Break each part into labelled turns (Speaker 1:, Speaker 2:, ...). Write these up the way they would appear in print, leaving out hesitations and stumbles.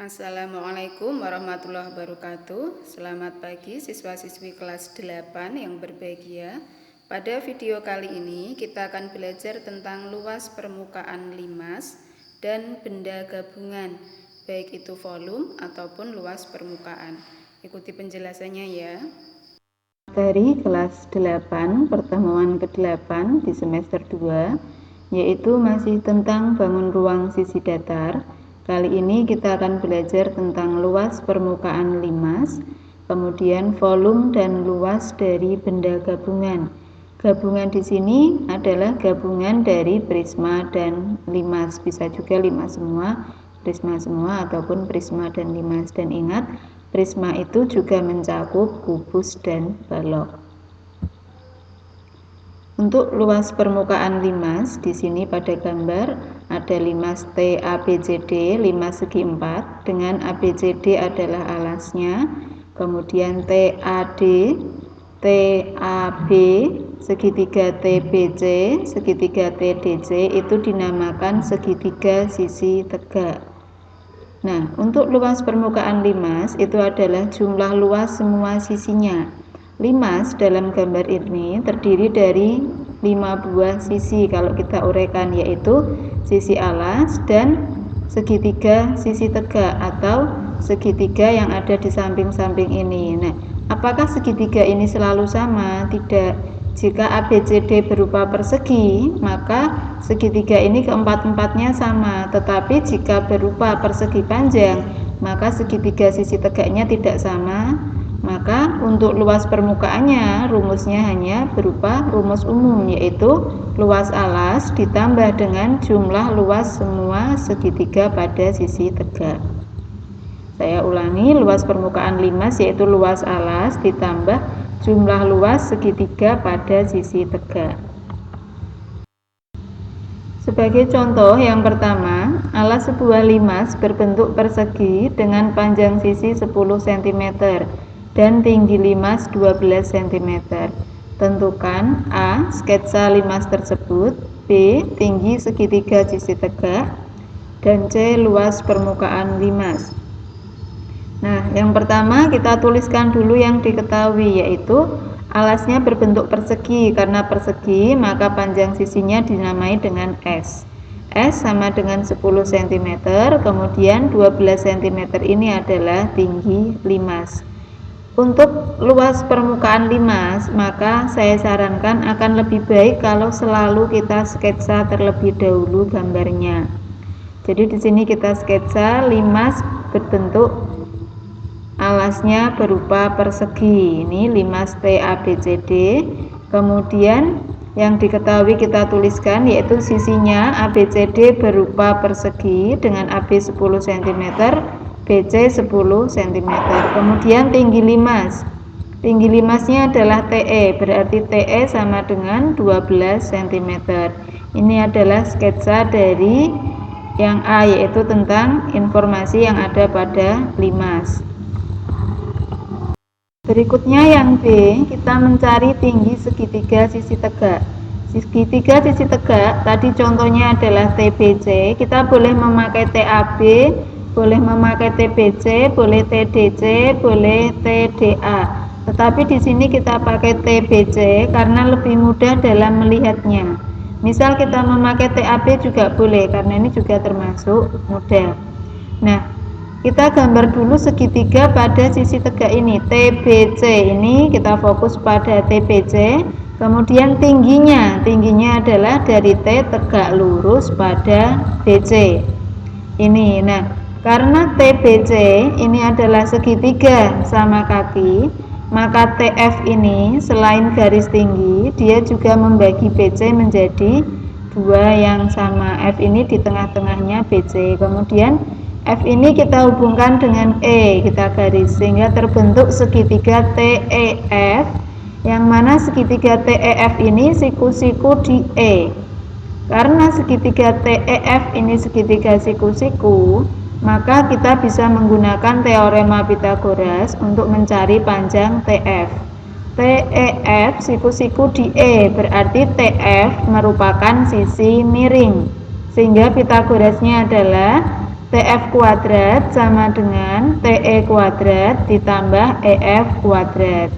Speaker 1: Assalamualaikum warahmatullahi wabarakatuh. Selamat pagi siswa-siswi kelas 8 yang berbahagia. Pada video kali ini kita akan belajar tentang luas permukaan limas dan benda gabungan, baik itu volume ataupun luas permukaan. Ikuti penjelasannya ya. Materi kelas 8 pertemuan ke-8 di semester 2 yaitu masih tentang bangun ruang sisi datar. Kali ini kita akan belajar tentang luas permukaan limas, kemudian volume dan luas dari benda gabungan. Gabungan di sini adalah gabungan dari prisma dan limas, bisa juga limas semua, prisma semua ataupun prisma dan limas. Dan ingat, prisma itu juga mencakup kubus dan balok. Untuk luas permukaan limas, di sini pada gambar ada limas TABCD, limas segi 4, dengan ABCD adalah alasnya, kemudian TAD, TAB, segitiga TBC, segitiga TDC itu dinamakan segitiga sisi tegak. Nah, untuk luas permukaan limas itu adalah jumlah luas semua sisinya. Limas dalam gambar ini terdiri dari 5 buah sisi kalau kita uraikan, yaitu sisi alas dan segitiga sisi tegak atau segitiga yang ada di samping-samping ini. Nah, apakah segitiga ini selalu sama? Tidak. Jika ABCD berupa persegi, maka segitiga ini keempat-empatnya sama. Tetapi jika berupa persegi panjang, maka segitiga sisi tegaknya tidak sama. Maka untuk luas permukaannya, rumusnya hanya berupa rumus umum, yaitu luas alas ditambah dengan jumlah luas semua segitiga pada sisi tegak. Saya ulangi, luas permukaan limas yaitu luas alas ditambah jumlah luas segitiga pada sisi tegak. Sebagai contoh yang pertama, alas sebuah limas berbentuk persegi dengan panjang sisi 10 cm dan tinggi limas 12 cm. Tentukan A. Sketsa limas tersebut, B. Tinggi segitiga sisi tegak, dan C. Luas permukaan limas. Nah, yang pertama kita tuliskan dulu yang diketahui, yaitu alasnya berbentuk persegi. Karena persegi, maka panjang sisinya dinamai dengan S. S sama dengan 10 cm, kemudian 12 cm ini adalah tinggi limas. Untuk luas permukaan limas, maka saya sarankan akan lebih baik kalau selalu kita sketsa terlebih dahulu gambarnya. Jadi di sini kita sketsa limas berbentuk alasnya berupa persegi. Ini limas TABCD. Kemudian yang diketahui kita tuliskan yaitu sisinya ABCD berupa persegi dengan AB 10 cm, BC 10 cm. Kemudian tinggi limas. Tinggi limasnya adalah TE, berarti TE sama dengan 12 cm. Ini adalah sketsa dari yang A, yaitu tentang informasi yang ada pada limas. Berikutnya yang B, kita mencari tinggi segitiga sisi tegak. Segitiga sisi tegak, tadi contohnya adalah TBC, kita boleh memakai TAB, boleh memakai TBC, boleh TDC, boleh TDA. Tetapi di sini kita pakai TBC karena lebih mudah dalam melihatnya. Misal kita memakai TAB juga boleh, karena ini juga termasuk mudah. Nah, kita gambar dulu segitiga pada sisi tegak ini, TBC. Ini kita fokus pada TBC. Kemudian tingginya adalah dari T tegak lurus pada BC. Ini, nah, karena TBC ini adalah segitiga sama kaki, maka TF ini selain garis tinggi, dia juga membagi BC menjadi dua yang sama. F ini di tengah-tengahnya BC. Kemudian F ini kita hubungkan dengan E, kita garis, sehingga terbentuk segitiga TEF, yang mana segitiga TEF ini siku-siku di E. Karena segitiga TEF ini segitiga siku-siku, maka kita bisa menggunakan teorema Pythagoras untuk mencari panjang TF. TEF siku-siku di E, berarti TF merupakan sisi miring, sehingga Pythagorasnya adalah TF kuadrat sama dengan TE kuadrat ditambah EF kuadrat,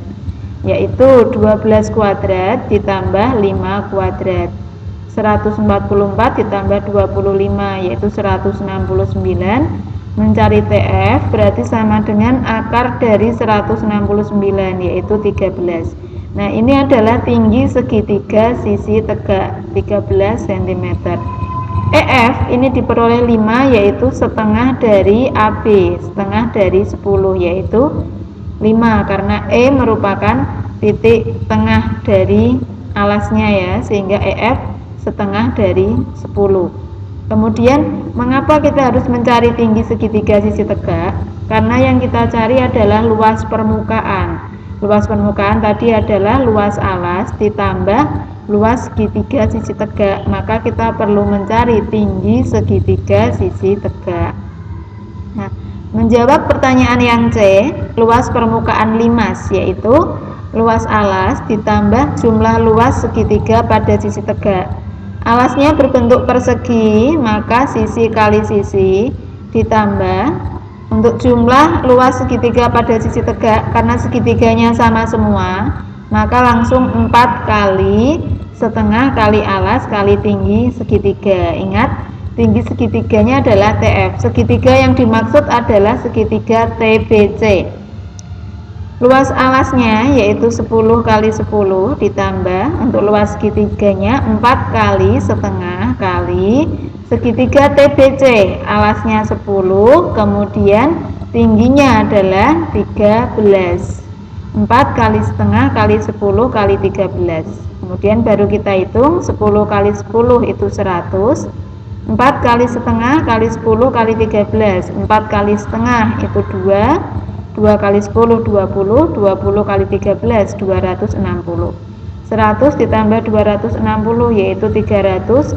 Speaker 1: yaitu 12 kuadrat ditambah 5 kuadrat. 144 ditambah 25 yaitu 169. Mencari TF berarti sama dengan akar dari 169 yaitu 13. Nah, ini adalah tinggi segitiga sisi tegak 13 cm. EF ini diperoleh 5 yaitu setengah dari AB, setengah dari 10 yaitu 5 karena E merupakan titik tengah dari alasnya ya, sehingga EF setengah dari 10. Kemudian mengapa kita harus mencari tinggi segitiga sisi tegak? Karena yang kita cari adalah luas permukaan. Luas permukaan tadi adalah luas alas ditambah luas segitiga sisi tegak, maka kita perlu mencari tinggi segitiga sisi tegak. Nah, menjawab pertanyaan yang C, luas permukaan limas yaitu luas alas ditambah jumlah luas segitiga pada sisi tegak. Alasnya berbentuk persegi, maka sisi kali sisi ditambah untuk jumlah luas segitiga pada sisi tegak, karena segitiganya sama semua, maka langsung 4 kali setengah kali alas kali tinggi segitiga. Ingat, tinggi segitiganya adalah TF. Segitiga yang dimaksud adalah segitiga TBC. Luas alasnya yaitu 10 kali 10 ditambah untuk luas segitiganya 4 kali setengah kali segitiga TBC, alasnya 10, kemudian tingginya adalah 13. 4 kali setengah kali 10 kali 13. Kemudian baru kita hitung 10 kali 10 itu 100. 4 kali setengah kali 10 kali 13. 4 kali setengah itu 2. 2 kali 10 20, 20 kali 13 260. 100 ditambah 260 yaitu 360.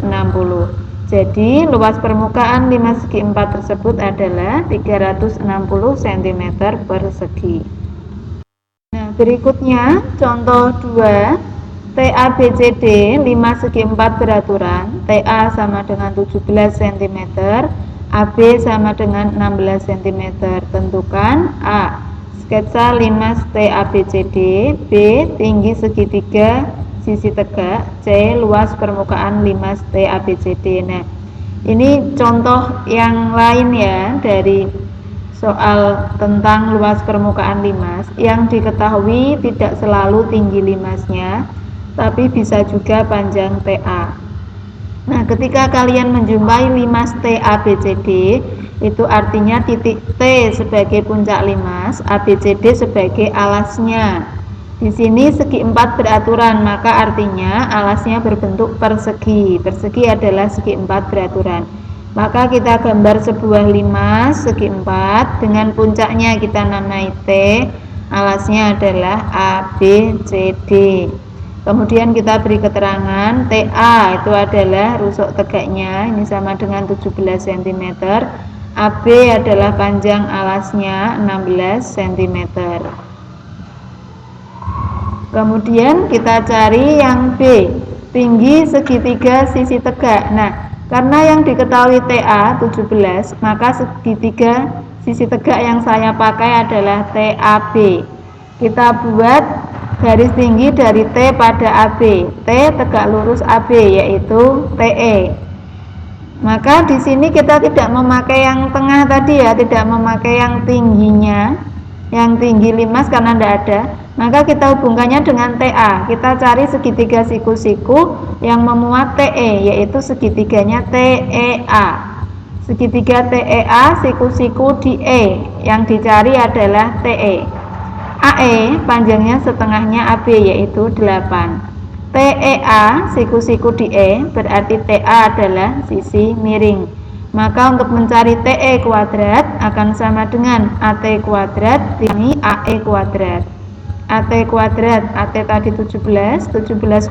Speaker 1: Jadi luas permukaan 5 segi 4 tersebut adalah 360 cm persegi. Nah, berikutnya contoh 2, TABCD 5 segi 4 beraturan, TA sama dengan 17 cm, AB sama dengan 16 cm. Tentukan A. Sketsa limas TABCD. B. Tinggi segitiga sisi tegak. C. Luas permukaan limas TABCD. Nah, ini contoh yang lain ya dari soal tentang luas permukaan limas. Yang diketahui tidak selalu tinggi limasnya, tapi bisa juga panjang TA. Nah, ketika kalian menjumpai limas TABCD, itu artinya titik T sebagai puncak limas, ABCD sebagai alasnya. Di sini segi 4 beraturan, maka artinya alasnya berbentuk persegi. Persegi adalah segi 4 beraturan. Maka kita gambar sebuah limas segi 4 dengan puncaknya kita namai T, alasnya adalah ABCD. Kemudian kita beri keterangan TA itu adalah rusuk tegaknya, ini sama dengan 17 cm. AB adalah panjang alasnya 16 cm. Kemudian kita cari yang B, tinggi segitiga sisi tegak. Nah, karena yang diketahui TA 17, maka segitiga sisi tegak yang saya pakai adalah TAB. Kita buat garis tinggi dari T pada AB. T tegak lurus AB yaitu TE. Maka di sini kita tidak memakai yang tengah tadi ya, tidak memakai yang tingginya, yang tinggi limas karena tidak ada. Maka kita hubungkannya dengan TA. Kita cari segitiga siku-siku yang memuat TE, yaitu segitiganya TEA. Segitiga TEA siku-siku di E, yang dicari adalah TE. AE panjangnya setengahnya AB yaitu 8. TEA siku-siku di E berarti TA adalah sisi miring. Maka untuk mencari TE kuadrat akan sama dengan AT kuadrat dikurangi AE kuadrat. AT kuadrat, AT tadi 17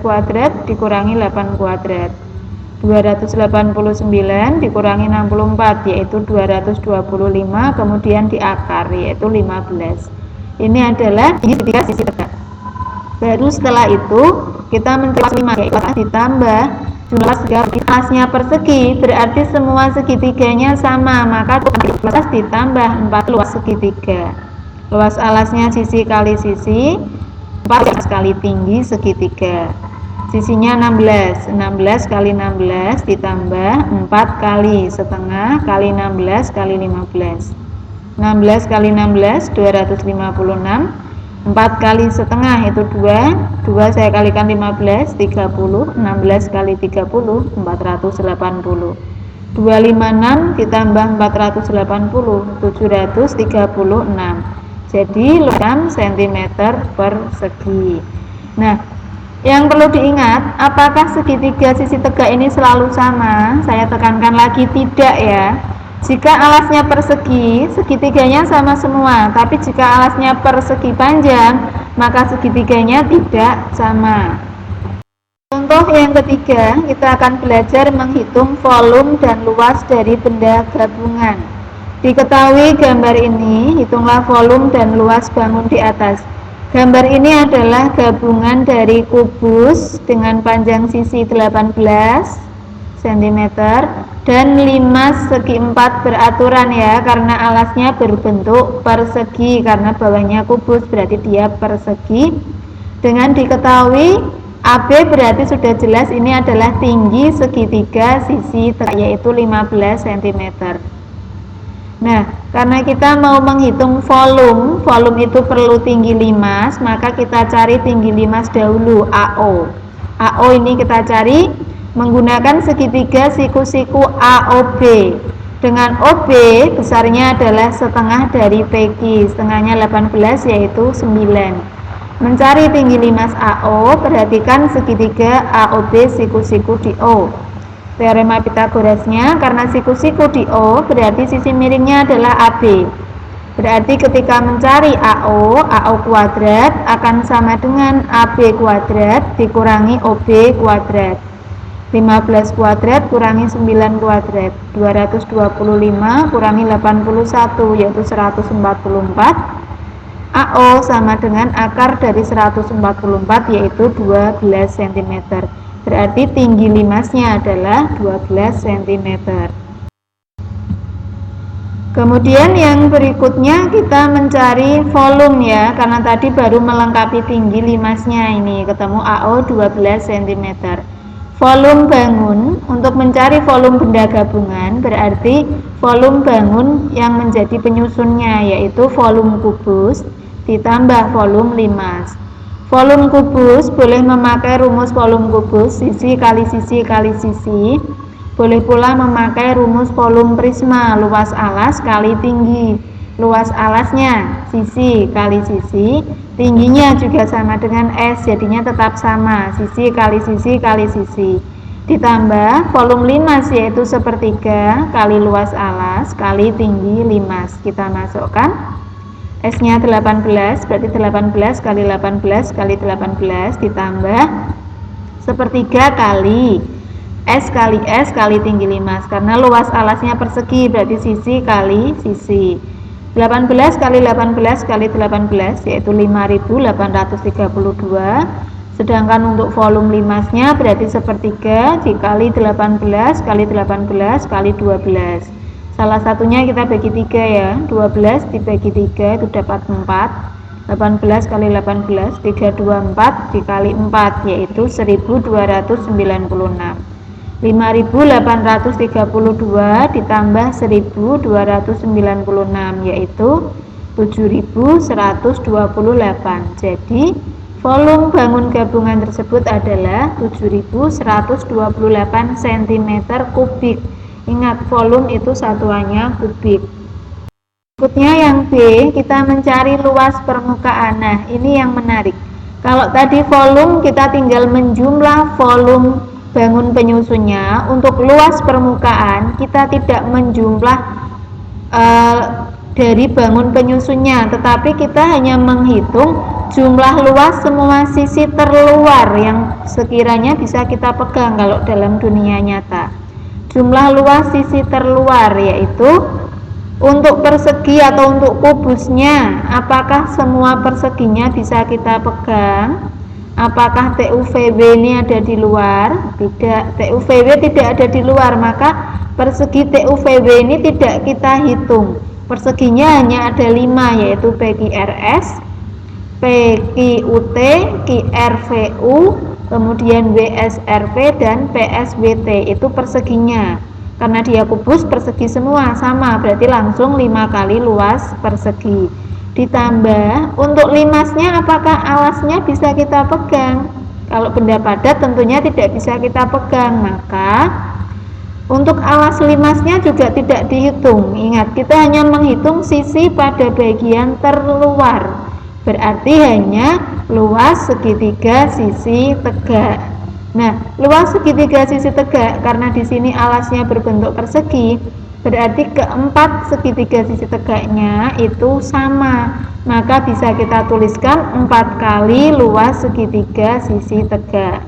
Speaker 1: kuadrat dikurangi 8 kuadrat. 289 dikurangi 64 yaitu 225, kemudian di akar yaitu 15. Ini adalah segitiga sisi tegak. Baru setelah itu kita mencari 5 yaitu ditambah Jumlah alasnya persegi berarti semua segitiganya sama, maka 12 ditambah 4 luas segitiga. Luas alasnya sisi kali sisi, 4 kali tinggi segitiga. Sisinya 16, 16 kali 16 ditambah 4 kali setengah kali 16 kali 15. 16 kali 16 256, 4 kali setengah itu 2 saya kalikan 15, 30, 16 kali 30, 480. 256 ditambah 480, 736. Jadi 6 cm persegi. Nah, yang perlu diingat, apakah segitiga sisi tegak ini selalu sama? Saya tekankan lagi, tidak ya. Jika alasnya persegi, segitiganya sama semua, tapi jika alasnya persegi panjang, maka segitiganya tidak sama. Contoh yang ketiga, kita akan belajar menghitung volume dan luas dari benda gabungan. Diketahui gambar ini, hitunglah volume dan luas bangun di atas. Gambar ini adalah gabungan dari kubus dengan panjang sisi 18 cm dan 5 segi 4 beraturan ya, karena alasnya berbentuk persegi, karena bawahnya kubus berarti dia persegi. Dengan diketahui AB berarti sudah jelas ini adalah tinggi segitiga sisi tegak, yaitu 15 cm. Nah, karena kita mau menghitung volume itu perlu tinggi limas, maka kita cari tinggi limas dahulu, AO. AO ini kita cari menggunakan segitiga siku-siku AOB. Dengan OB besarnya adalah setengah dari PQ, setengahnya 18 yaitu 9. Mencari tinggi limas AO, perhatikan segitiga AOB siku-siku di O. Teorema Pitagorasnya, karena siku-siku di O berarti sisi miringnya adalah AB. Berarti ketika mencari AO, AO kuadrat akan sama dengan AB kuadrat dikurangi OB kuadrat. 15 kuadrat kurangi 9 kuadrat, 225 kurangi 81 yaitu 144. AO sama dengan akar dari 144 yaitu 12 cm. Berarti tinggi limasnya adalah 12 cm. Kemudian yang berikutnya kita mencari volume ya, karena tadi baru melengkapi tinggi limasnya, ini ketemu AO 12 cm. Volume bangun, untuk mencari volume benda gabungan berarti volume bangun yang menjadi penyusunnya yaitu volume kubus ditambah volume limas. Volume kubus boleh memakai rumus volume kubus sisi kali sisi kali sisi. Boleh pula memakai rumus volume prisma, luas alas kali tinggi. Luas alasnya sisi kali sisi, tingginya juga sama dengan S, jadinya tetap sama, sisi kali sisi kali sisi. Ditambah volume limas yaitu sepertiga kali luas alas kali tinggi limas. Kita masukkan S nya 18, berarti 18 kali 18 kali 18 ditambah sepertiga kali S kali tinggi limas, karena luas alasnya persegi berarti sisi kali sisi. 18 kali 18 kali 18 yaitu 5832. Sedangkan untuk volume limasnya berarti sepertiga dikali 18 kali 18 kali 12. Salah satunya kita bagi 3 ya, 12 dibagi 3 itu dapat 4. 18 kali 18 324 dikali 4 yaitu 1296. 5832 ditambah 1296 yaitu 7128. Jadi volume bangun gabungan tersebut adalah 7128 cm kubik. Ingat, volume itu satuannya kubik. Berikutnya yang B, kita mencari luas permukaan. Nah, ini yang menarik. Kalau tadi volume kita tinggal menjumlah volume bangun penyusunnya, untuk luas permukaan kita tidak menjumlah dari bangun penyusunnya, tetapi kita hanya menghitung jumlah luas semua sisi terluar yang sekiranya bisa kita pegang kalau dalam dunia nyata. Jumlah luas sisi terluar yaitu untuk persegi atau untuk kubusnya, apakah semua perseginya bisa kita pegang? Apakah TUVB ini ada di luar? Tidak, TUVB tidak ada di luar, maka persegi TUVB ini tidak kita hitung. Perseginya hanya ada 5, yaitu PQRS, PQUT, QRVU, kemudian WSRP dan PSWT. Itu perseginya. Karena dia kubus, persegi semua sama, berarti langsung 5 kali luas persegi. Ditambah untuk limasnya, apakah alasnya bisa kita pegang? Kalau benda padat tentunya tidak bisa kita pegang, maka untuk alas limasnya juga tidak dihitung. Ingat, kita hanya menghitung sisi pada bagian terluar, berarti hanya luas segitiga sisi tegak. Nah, luas segitiga sisi tegak, karena di sini alasnya berbentuk persegi, berarti keempat segitiga sisi tegaknya itu sama, maka bisa kita tuliskan 4 kali luas segitiga sisi tegak.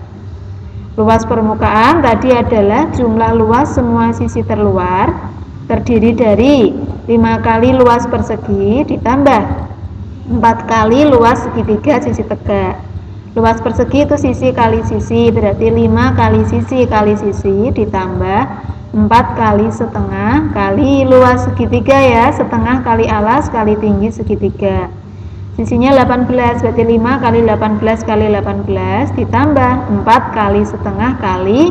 Speaker 1: Luas permukaan tadi adalah jumlah luas semua sisi terluar, terdiri dari 5 kali luas persegi ditambah 4 kali luas segitiga sisi tegak. Luas persegi itu sisi kali sisi, berarti 5 kali sisi ditambah 4 kali setengah kali luas segitiga ya, setengah kali alas kali tinggi segitiga. Sisinya 18, berarti 5 kali 18 kali 18 ditambah 4 kali setengah kali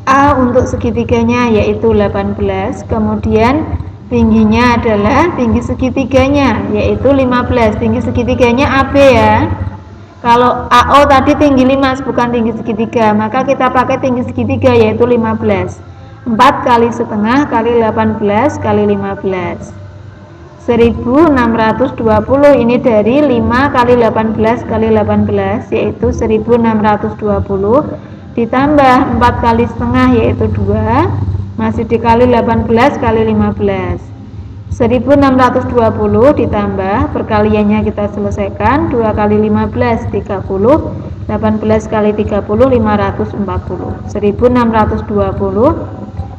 Speaker 1: A untuk segitiganya, yaitu 18. Kemudian tingginya adalah tinggi segitiganya, yaitu 15. Tinggi segitiganya AB ya. Kalau AO tadi tinggi 5, bukan tinggi segitiga, maka kita pakai tinggi segitiga, yaitu 15. 4 kali setengah kali 18 kali 15. 1620, ini dari 5 kali 18 kali 18, yaitu 1620, ditambah 4 kali setengah, yaitu 2, masih dikali 18 kali 15. 1620 ditambah, perkaliannya kita selesaikan, 2 kali 15, 30, 18 kali 30, 540. 1620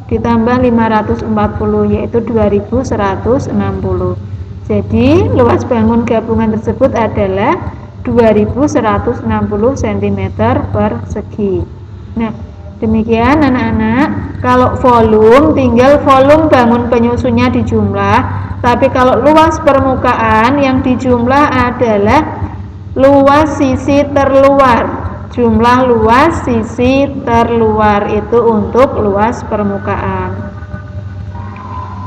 Speaker 1: ditambah 540, yaitu 2160. Jadi luas bangun gabungan tersebut adalah 2160 cm persegi. Nah, demikian anak-anak. Kalau volume, tinggal volume bangun penyusunnya dijumlah. Tapi kalau luas permukaan yang dijumlah adalah luas sisi terluar. Jumlah luas sisi terluar itu untuk luas permukaan.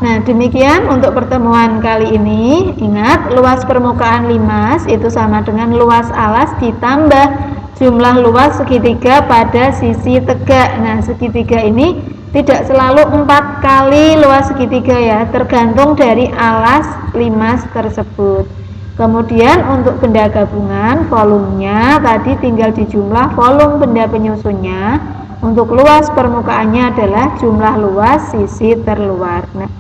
Speaker 1: Nah, demikian untuk pertemuan kali ini. Ingat, luas permukaan limas itu sama dengan luas alas ditambah jumlah luas segitiga pada sisi tegak. Nah, segitiga ini tidak selalu 4 kali luas segitiga ya, tergantung dari alas limas tersebut. Kemudian untuk benda gabungan, volumenya tadi tinggal dijumlah volume benda penyusunnya. Untuk luas permukaannya adalah jumlah luas sisi terluar. Nah,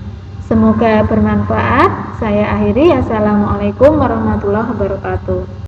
Speaker 1: semoga bermanfaat. Saya akhiri. Assalamualaikum warahmatullahi wabarakatuh.